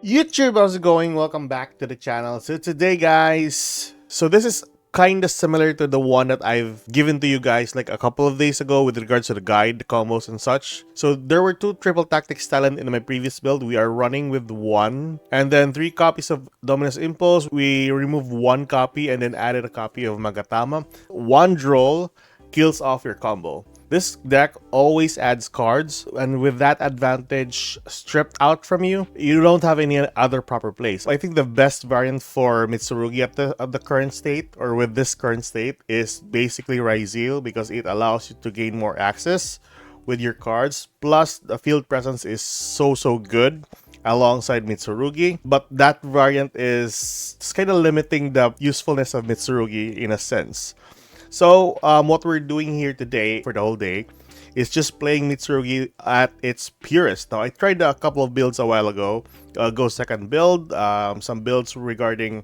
YouTube, how's it going? Welcome back to the channel. So today, guys, this is kind of similar to the one that I've given to you guys like a couple of days ago with regards to the guide, the combos and such. So there were two triple tactics talent in my previous build. We are running with one and then 3 copies of Dominus Impulse. We removed 1 copy and then added a copy of Magatama. One draw kills off your combo. This deck always adds cards, and with that advantage stripped out from you, you don't have any other proper plays. I think the best variant for Mitsurugi at the current state, or with this current state, is basically Ryzeal because it allows you to gain more access with your cards. Plus, the field presence is so good alongside Mitsurugi, but that variant is kind of limiting the usefulness of Mitsurugi in a sense. So what we're doing here today for the whole day is just playing Mitsurugi at its purest. Now, I tried a couple of builds a while ago. Go second build, some builds regarding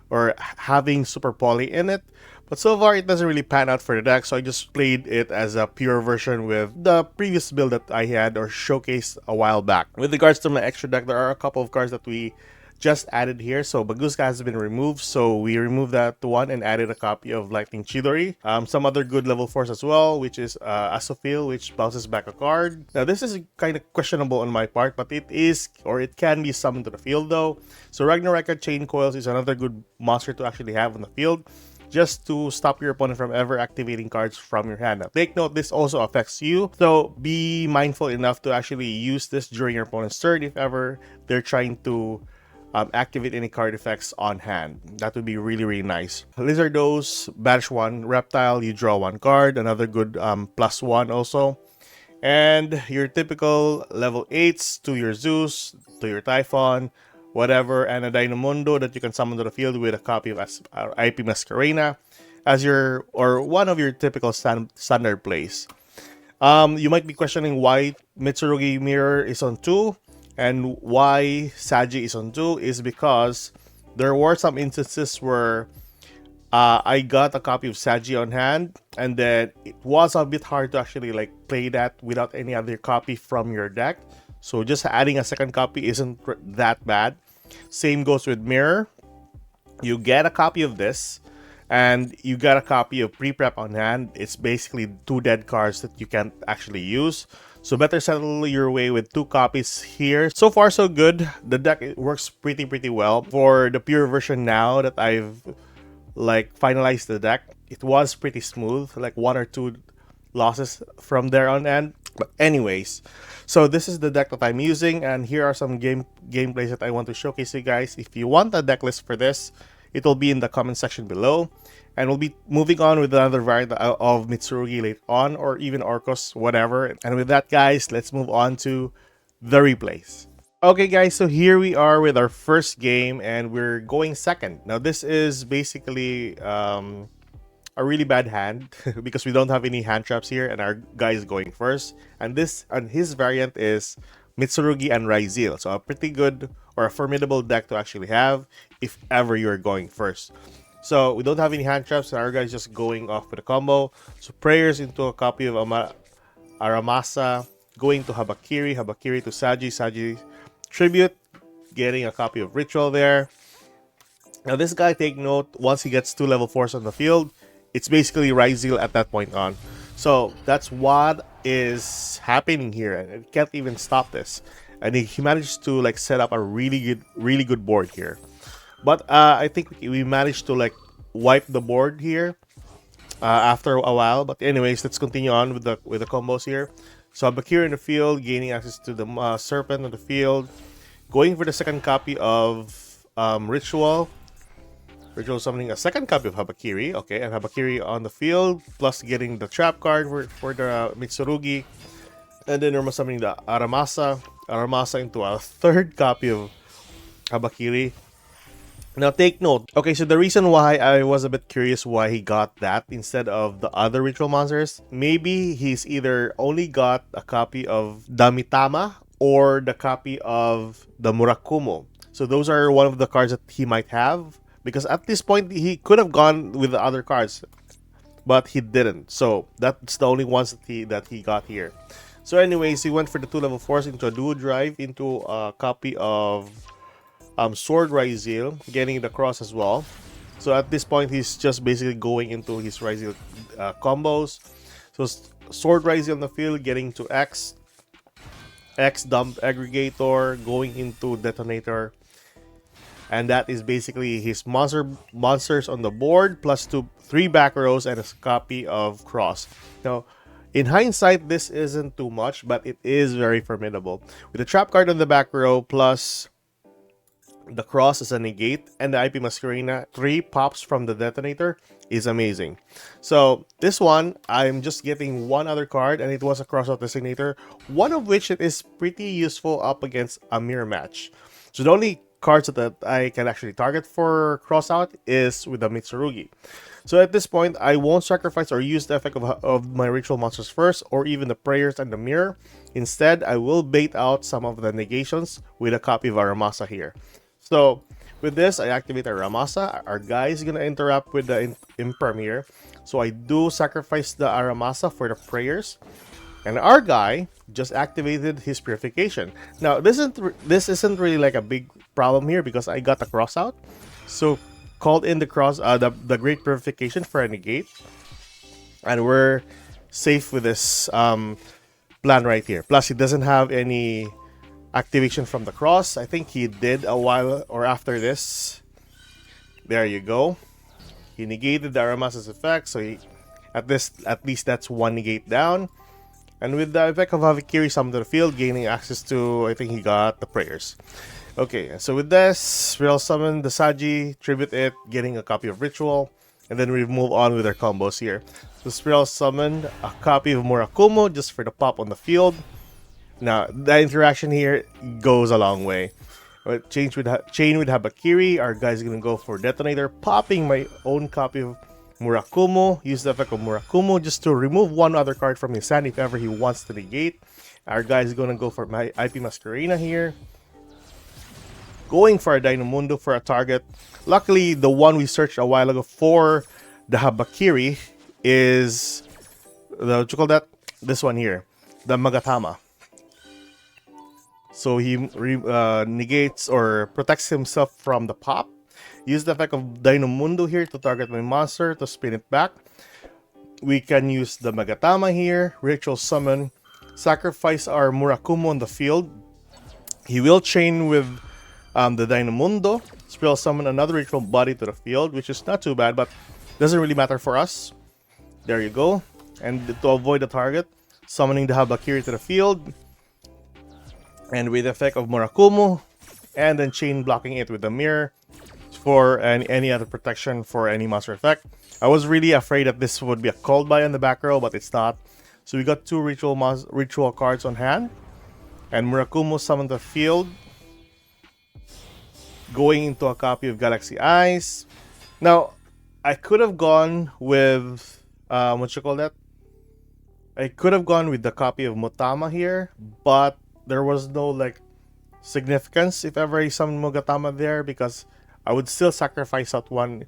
or having Super Poly in it. But so far, it doesn't really pan out for the deck, so I just played it as a pure version with the previous build that I had or showcased a while back. With regards to my extra deck, there are a couple of cards that we just added here. So Baguska has been removed, so we removed that one and added a copy of Lightning Chidori. Some other good level 4s as well, which is Asopil, which bounces back a card. Now this is kind of questionable on my part, but it is, or it can be summoned to the field though. So Ragnaraka Chain Coils is another good monster to actually have on the field, just to stop your opponent from ever activating cards from your hand. Now, take note, this also affects you, so be mindful enough to actually use this during your opponent's turn if ever they're trying to activate any card effects on hand. That would be really nice. Lizardos, banish 1, Reptile, you draw 1 card, another good +1 also. And your typical level 8s to your Zeus, to your Typhon, whatever, and a Dynamundo that you can summon to the field with a copy of IP Masquerena as your, or one of your typical standard plays. You might be questioning why Mitsurugi Mirror is on 2 and why Saji is on 2 is because there were some instances where I got a copy of Saji on hand, and then it was a bit hard to actually like play that without any other copy from your deck. So just adding a second copy isn't that bad. Same goes with Mirror. You get a copy of this, and you got a copy of Pre-Prep on hand. It's basically 2 dead cards that you can't actually use. So better settle your way with 2 copies here. So far so good. The deck works pretty well. For the pure version now that I've like finalized the deck, it was pretty smooth, like 1 or 2 losses from there on end. But anyways, so this is the deck that I'm using, and here are some gameplays that I want to showcase you guys. If you want a deck list for this, it will be in the comment section below. And we'll be moving on with another variant of Mitsurugi later on, or even Orcos, whatever. And with that, guys, let's move on to the replays. Okay, guys, so here we are with our first game, and we're going second. Now, this is basically a really bad hand because we don't have any hand traps here, and our guy is going first. And his variant is Mitsurugi and Ryzeal. So a pretty good or a formidable deck to actually have if ever you're going first. So we don't have any hand traps, and our guy's just going off with a combo. So prayers into a copy of Aramasa, going to Habakiri to Saji Tribute, getting a copy of Ritual there. Now this guy, take note, once he gets 2 level 4s on the field, it's basically Ryzeal at that point on. So that's what is happening here, and it can't even stop this. And he managed to like set up a really good board here. But I think we managed to like wipe the board here after a while. But anyways, let's continue on with the combos here. So Bakir in the field, gaining access to the Serpent on the field, going for the second copy of Ritual summoning a second copy of Habakiri. Okay, and Habakiri on the field, plus getting the trap card for the Mitsurugi. And then we're summoning the Aramasa into a third copy of Habakiri. Now take note, okay, so the reason why I was a bit curious why he got that instead of the other ritual monsters, maybe he's either only got a copy of Damitama or the copy of the Murakumo. So those are one of the cards that he might have, because at this point he could have gone with the other cards, but he didn't. So that's the only ones that he got here. So anyways, he went for the 2 level 4s into a duo drive, into a copy of Sword Ryzeal, getting the cross as well. So at this point, he's just basically going into his Ryzeal combos. So Sword Ryzeal on the field, getting to X dump aggregator, going into detonator, and that is basically his monsters on the board plus 3 back rows and a copy of cross. Now, in hindsight, this isn't too much, but it is very formidable. With the trap card on the back row plus the cross as a negate and the IP Masquerena, 3 pops from the detonator is amazing. So this one, I'm just getting one other card, and it was a crossout designator, one of which it is pretty useful up against a mirror match. So the only cards that I can actually target for crossout is with the Mitsurugi. So at this point, I won't sacrifice or use the effect of my ritual monsters first, or even the prayers and the mirror. Instead, I will bait out some of the negations with a copy of Aramasa here. So with this, I activate Aramasa. Our guy is gonna interrupt with the Imperm here. So I do sacrifice the Aramasa for the prayers. And our guy just activated his purification. Now, this isn't really like a big problem here because I got the cross out. So called in the great purification for a negate. And we're safe with this plan right here. Plus, he doesn't have any activation from the cross. I think he did a while or after this. There you go. He negated the Aramasa's effect, so he at least that's one negate down. And with the effect of Havikiri summoned to the field, gaining access to, I think he got the prayers. Okay, so with this, we'll summon the Saji, tribute it, getting a copy of Ritual, and then we move on with our combos here. So Spiral summoned a copy of Murakumo just for the pop on the field. Now, the interaction here goes a long way. But chain with Habakiri, our guy's gonna go for Detonator, popping my own copy of Murakumo. Use the effect of Murakumo just to remove one other card from his hand if ever he wants to negate. Our guy's gonna go for my IP Masquerena here. Going for a Dynamundo for a target. Luckily, the one we searched a while ago for the Habakiri is what you call that? This one here, the Magatama. So he negates or protects himself from the pop. Use the effect of Dynamundo here to target my monster to spin it back. We can use the Magatama here, ritual summon, sacrifice our Murakumo on the field. He will chain with the Dynamundo, spell summon another ritual body to the field, which is not too bad, but doesn't really matter for us. There you go. And to avoid the target, summoning the Habakiri to the field. And with the effect of Murakumo, and then chain blocking it with the mirror for any other protection for any monster effect. I was really afraid that this would be a called by in the back row, but it's not. So we got 2 ritual cards on hand. And Murakumo summoned the field, going into a copy of Galaxy Eyes. Now, I could have gone with, what you call that? I could have gone with the copy of Motama here, but there was no like significance if ever I summoned Mogatama there, because I would still sacrifice that one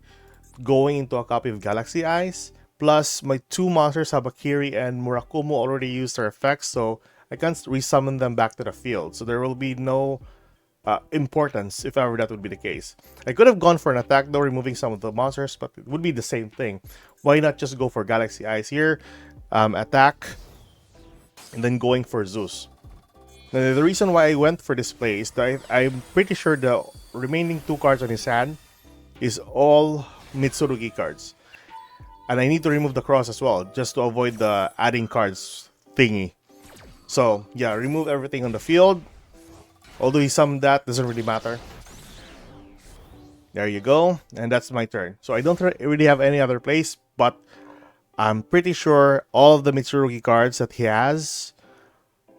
going into a copy of Galaxy Eyes. Plus, my 2 monsters, Habakiri and Murakumo, already used their effects, so I can't resummon them back to the field. So there will be no importance if ever that would be the case. I could have gone for an attack though, removing some of the monsters, but it would be the same thing. Why not just go for Galaxy Eyes here, attack, and then going for Zeus. Now, the reason why I went for this play is that I'm pretty sure the remaining 2 cards on his hand is all Mitsurugi cards. And I need to remove the cross as well, just to avoid the adding cards thingy. So, yeah, remove everything on the field. Although he summoned that, doesn't really matter. There you go. And that's my turn. So I don't really have any other place, but I'm pretty sure all of the Mitsurugi cards that he has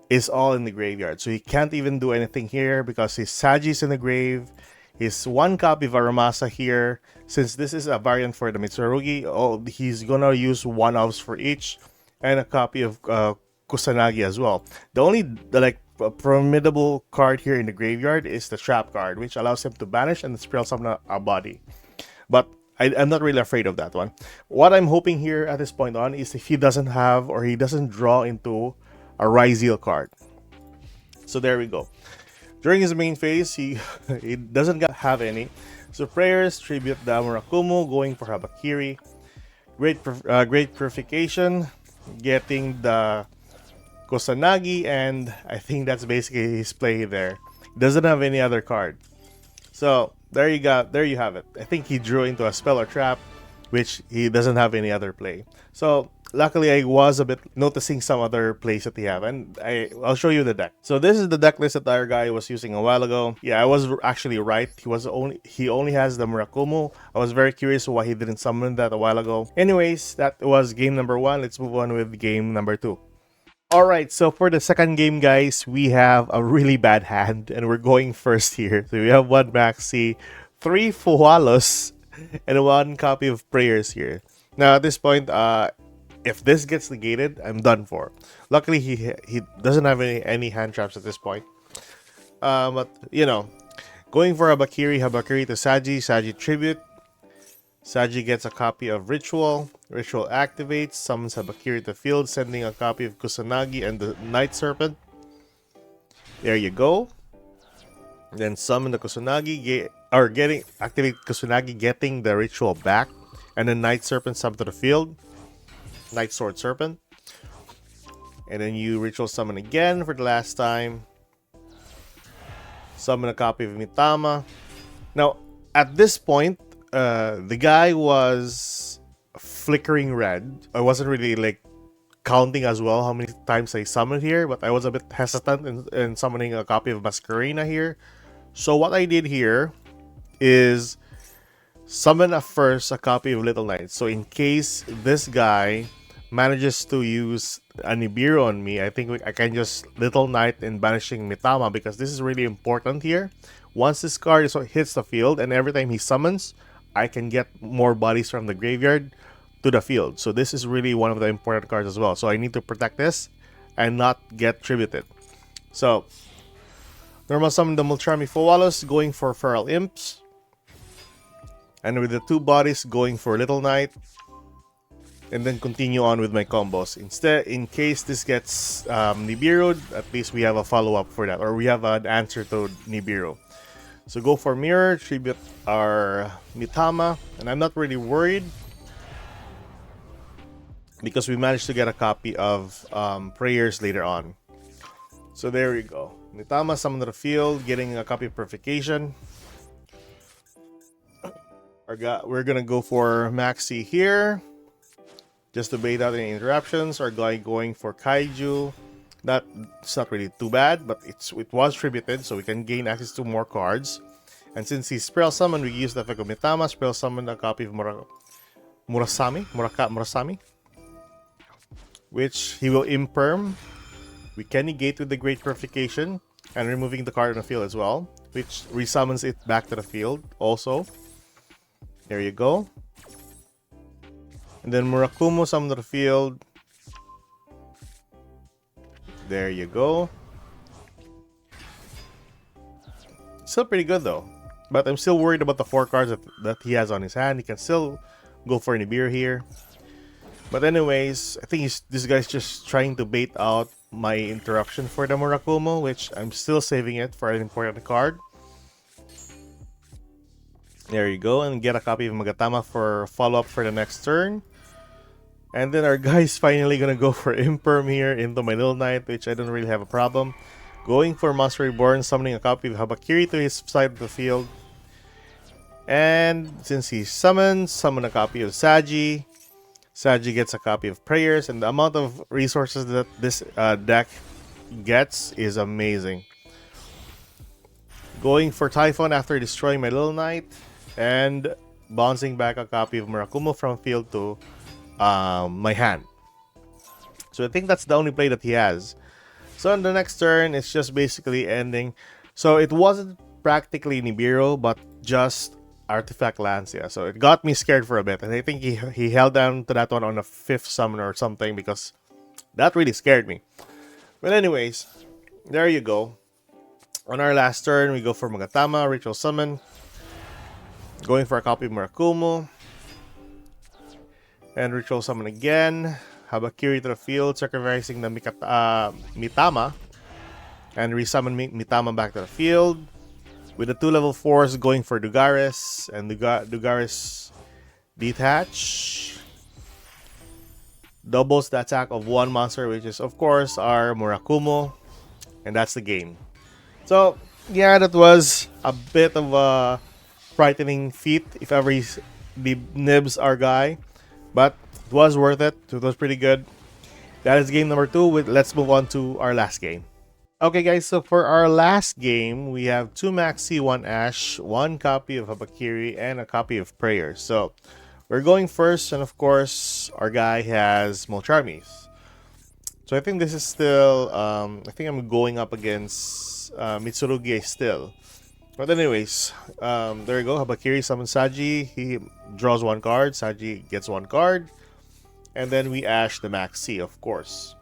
is all in the graveyard. So he can't even do anything here because his Saji's in the grave. His 1 copy of Aramasa here. Since this is a variant for the Mitsurugi, he's gonna use 1-ofs for each. And a copy of Kusanagi as well. The only formidable card here in the graveyard is the Trap card, which allows him to banish and spell summon a body. But I'm not really afraid of that one. What I'm hoping here at this point on is if he doesn't have or he doesn't draw into a Ryzeal card. So there we go. During his main phase, he he doesn't have any. So prayers, tribute the Murakumo, going for Habakiri. Great purification, getting the Kusanagi, and I think that's basically his play there. He doesn't have any other card. So there you go. There you have it. I think he drew into a spell or trap, which he doesn't have any other play. So luckily, I was a bit noticing some other plays that he have, and I'll show you the deck. So this is the deck list that our guy was using a while ago. Yeah, I was actually right. He only has the Murakumo. I was very curious why he didn't summon that a while ago. Anyways, that was game number 1. Let's move on with game number 2. Alright, so for the second game, guys, we have a really bad hand, and we're going first here. So we have 1 Maxi, 3 Fualos, and 1 copy of Prayers here. Now, at this point, if this gets negated, I'm done for. Luckily, he doesn't have any hand traps at this point. But, you know, going for Habakiri to Saji Tribute. Saji gets a copy of Ritual. Ritual activates, summons Habakiri to the field, sending a copy of Kusanagi and the Night Serpent. There you go. Then summon the Kusanagi, activate Kusanagi, getting the Ritual back. And then Night Serpent summon to the field. Night Sword Serpent. And then you Ritual summon again for the last time. Summon a copy of Mitama. Now, at this point, the guy was flickering red. I wasn't really like counting as well how many times I summoned here, but I was a bit hesitant in summoning a copy of Masquerena here. So what I did here is summon first a copy of Little Knight. So in case this guy manages to use a Nibiru on me, I think I can just Little Knight in banishing Mitama, because this is really important here. Once this card hits the field and every time he summons, I can get more bodies from the graveyard to the field. So this is really one of the important cards as well. So I need to protect this and not get tributed. So normal summon the Multrami Fowalos, going for Feral Imps. And with the 2 bodies, going for Little Knight. And then continue on with my combos. Instead, in case this gets Nibiru'd, at least we have a follow-up for that. Or we have an answer to Nibiru. So go for Mirror, tribute our Mitama, and I'm not really worried because we managed to get a copy of Prayers later on. So there we go. Mitama summoned to the field, getting a copy of Purification. We're gonna go for Maxi here, just to bait out any interruptions. Our guy going for Kaiju. It's not really too bad, but it was tributed, so we can gain access to more cards. And since he's Spell Summon, we use the effect of Mitama, Spell Summon a copy of Murasami, which he will Imperm. We can negate with the Great Purification, and removing the card on the field as well, which resummons it back to the field also. There you go. And then Murakumo summon to the field. There you go. Still pretty good though. But I'm still worried about the 4 cards that he has on his hand. He can still go for Nibiru here. But anyways, I think this guy's just trying to bait out my interruption for the Murakumo, which I'm still saving it for an important card. There you go. And get a copy of Magatama for follow-up for the next turn. And then our guy's finally gonna go for Imperm here into my Little Knight, which I don't really have a problem. Going for Monster Reborn, summoning a copy of Habakiri to his side of the field. And since he summon a copy of Saji. Saji gets a copy of Prayers, and the amount of resources that this deck gets is amazing. Going for Typhon after destroying my Little Knight, and bouncing back a copy of Murakumo from field to my hand. So I think that's the only play that he has. So on the next turn, it's just basically ending. So it wasn't practically Nibiru, but just Artifact Lancia. So it got me scared for a bit. And I think he held down to that one on a 5th summon or something, because that really scared me. But anyways, there you go. On our last turn, we go for Magatama, Ritual Summon. Going for a copy of Murakumo. And Ritual Summon again. Habakiri to the field, sacrificing the Mitama. and resummon Mitama back to the field. With the 2 level 4s going for Dugares, and Dugares detach. Doubles the attack of one monster, which is of course our Murakumo, and that's the game. So yeah, that was a bit of a frightening feat if ever the nibs our guy, but it was worth it. It was pretty good. That is game number 2. Let's move on to our last game. Okay guys, so for our last game, we have 2 Maxi, 1 Ash, 1 copy of Habakiri, and a copy of Prayer. So we're going first, and of course, our guy has Molcharmies. So I think this is still, I think I'm going up against Mitsurugi still. But anyways, there you go. Habakiri summons Saji. He draws 1 card. Saji gets 1 card. And then we Ash the Maxi, of course.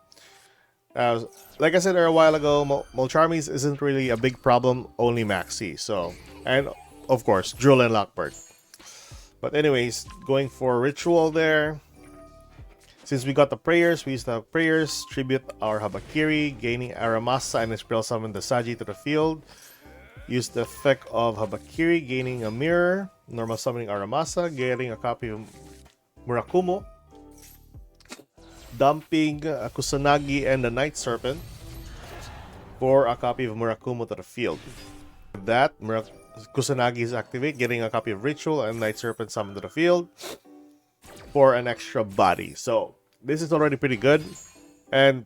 Like I said a while ago, Molcharmies isn't really a big problem, only Maxi. So, and of course, Drool and Lockbird. But anyways, going for Ritual there. Since we got the Prayers, we use the Prayers, tribute our Habakiri, gaining Aramasa and Spell summon the Saji to the field. Use the effect of Habakiri, gaining a Mirror, normal summoning Aramasa, getting a copy of Murakumo, dumping Kusanagi and the Night Serpent for a copy of Murakumo to the field. With that, Kusanagi is activate, getting a copy of Ritual and Night Serpent summoned to the field for an extra body. So this is already pretty good. And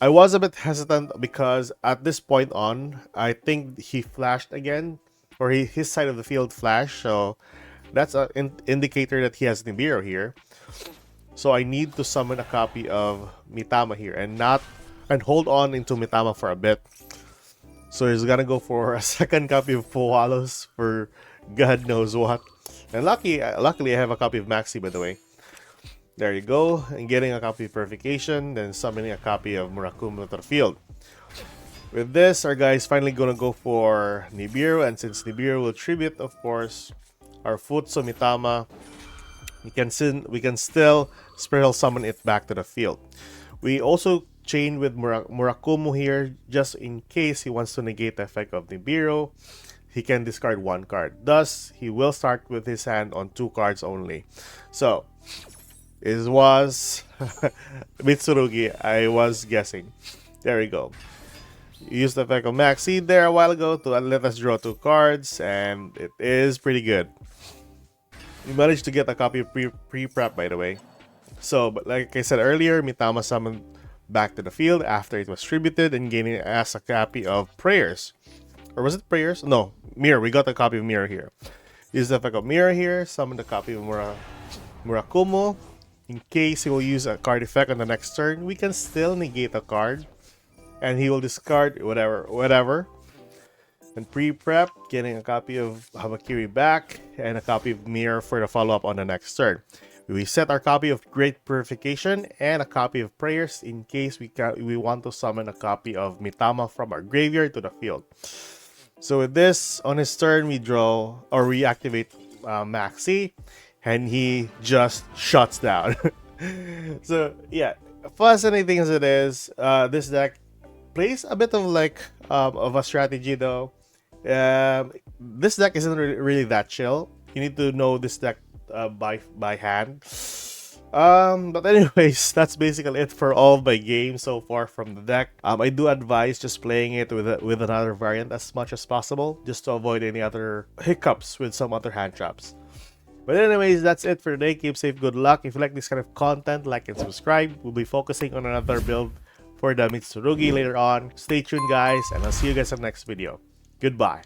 I was a bit hesitant because at this point on, I think he flashed again, or his side of the field flashed. So that's an indicator that he has Nibiru here. So I need to summon a copy of Mitama here and hold on into Mitama for a bit. So he's gonna go for a second copy of Powalos for God knows what. And luckily I have a copy of Maxi, by the way. There you go. And getting a copy of Purification, then summoning a copy of Murakumo to the field. With this, our guy is finally gonna go for Nibiru, and since Nibiru will tribute, of course, our Futsu Mitama, we can still Spiral Summon it back to the field. We also chain with Murakumo here, just in case he wants to negate the effect of Nibiru. He can discard 1 card. Thus, he will start with his hand on 2 cards only. So, it was Mitsurugi, I was guessing. There we go. Used the effect of Maxi there a while ago to let us draw 2 cards, and it is pretty good. We managed to get a copy of pre-prep, by the way. So, but like I said earlier, Mitama summoned back to the field after it was tributed and gaining as a copy of Prayers. Or was it Prayers? No, Mirror. We got a copy of Mirror here. Use the effect of Mirror here. Summon a copy of Murakumo. In case he will use a card effect on the next turn, we can still negate a card. And he will discard whatever. And pre-prep, getting a copy of Habakiri back and a copy of Mirror for the follow-up on the next turn. We set our copy of Great Purification and a copy of Prayers in case we want to summon a copy of Mitama from our graveyard to the field. So with this, on his turn, we draw or reactivate Maxi, and he just shuts down. So yeah, fascinating as it is, this deck plays a bit of of a strategy though. This deck isn't really that chill. You need to know this deck by hand. But anyways, that's basically it for all of my games so far from the deck. I do advise just playing it with another variant as much as possible, just to avoid any other hiccups with some other hand traps. But anyways, that's it for today. Keep safe, good luck. If you like this kind of content, like and subscribe. We'll be focusing on another build for the Mitsurugi later on. Stay tuned, guys, and I'll see you guys in the next video. Goodbye.